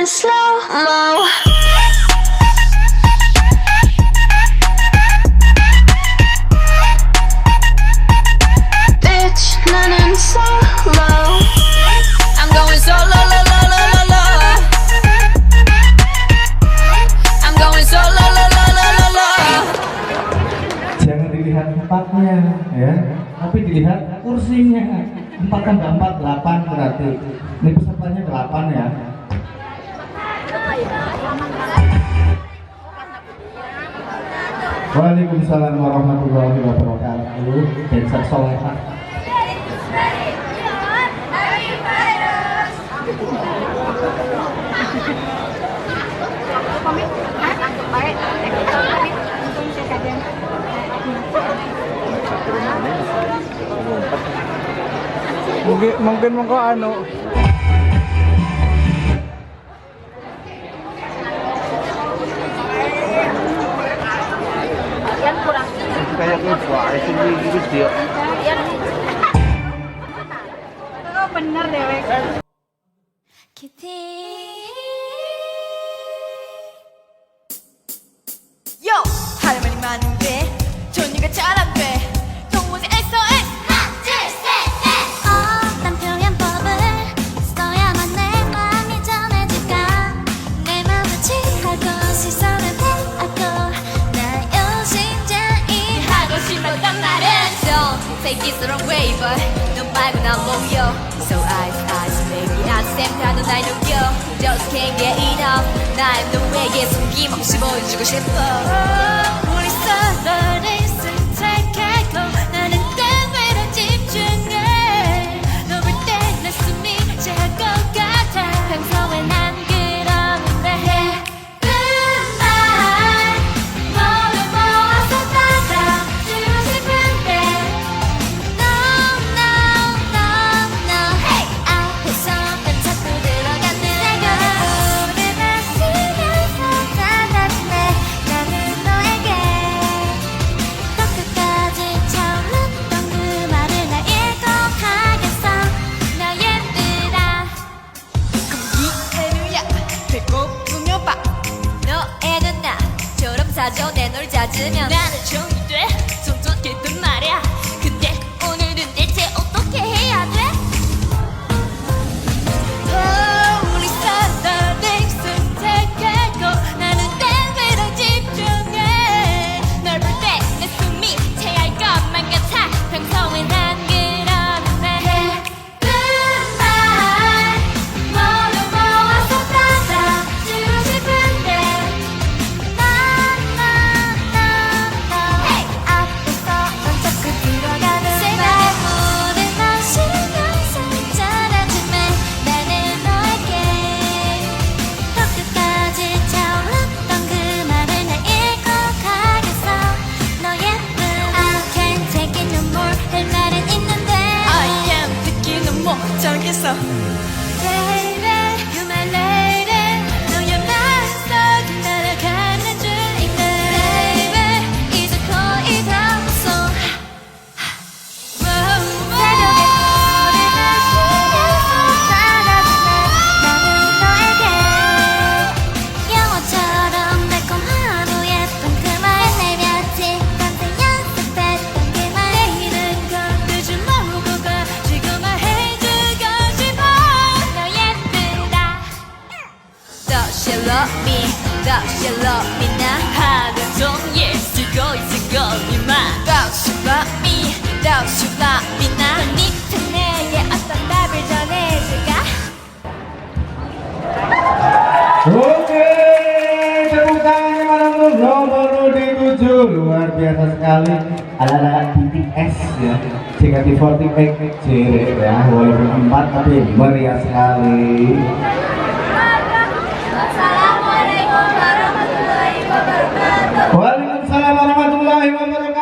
in slow-mo. Bitch, none in solo. I'm going solo, lo, lo, lo, lo, lo. I'm going solo, lo, lo, lo, lo, lo. Jangan dilihat tempatnya ya, tapi dilihat kursinya. 4 tambah 4, 8 berarti. Ini pesertanya 8 ya. Waalaikumsalam warahmatullahi wabarakatuh. Dancer solehah. Mungkin mau anu. Kayak itu gitu dia. Bener dewek. Yo, 할 말이 많은데 존니가 잘 안 돼. 동무지 SOS. 하나, 둘, 셋, 넷. 어떤 표현법을 써야만 내 마음이 전해질까. 내 맘을 취하고 시선을 피하고 나의 심장이 하고 싶었단 말은 Don't take it the wrong way but 너 말고 난 모여. So eyes baby 난 쌤다도 날 녹여. Just can't get enough. 날 너에게 숨김없이 보여주고 싶어. 우리 서로를 선택하고 나는 때외로 집중해. 너 볼 때 내 숨이 차갈 것 같아. 평소에 난 그러는데 예쁜 말 모두 모아서 따라주고 싶은데 No no no no hey 앞에서만 자꾸 들어가는 내가 오래 마시면서 찾았네. 나는 너에게 또 끝까지 차오르던 그 말을 나 읽고 가겠어. 너 얘들아 이해루야 배고프면 봐. 너애는 나처럼 사전에 널 찾으면 나는 종이 돼. 손톱했던 말이야. 근데 오늘은 대체 어떻게 해야 돼? 우리 서로를 선택하고 나는 때외로 집중해. 널 볼 때 내 숨이 채할 것만 같아. 평소에 난 그러는데 예쁜 말 모두 모아서 따라주고 싶은데 나나나나 hey 앞에서만 자꾸 들어가는 말 모든 날 신경써 잘하지만 나는 너에게 또 끝까지 차오르던 그 말을 나 읽고 가겠어. 너 예쁜 I can't take it no more 할 말은 있는데 I am 듣기는 못 참겠어. Baby you're my lady 너의 마음속에 날아가는 줄 있네. Baby 이제 거의 다 왔어. 새벽에 모든 날 신경써 따라주네. 나는 너에게 영화처럼 달콤하고 예쁜 그 말 내렸지. 밤새 연습했던 그 말 내일은 건들지 말고 가지고 말해주고 싶어. 너 예쁘다. Does she love me? Does she love me? 나 하루 종일 쓰고 있을 거니만 Does she love me? Does she love me? 나 내게 어떤 답을 전해줄까? Oke, tepuk tangannya mana untuk nomor 7. Luar biasa sekali. Ala-ala BTS ya, JKT48 ya, walaupun 4 tapi meriah sekali. Assalamualaikum warahmatullahi wabarakatuh. Waalaikumsalam warahmatullahi wabarakatuh.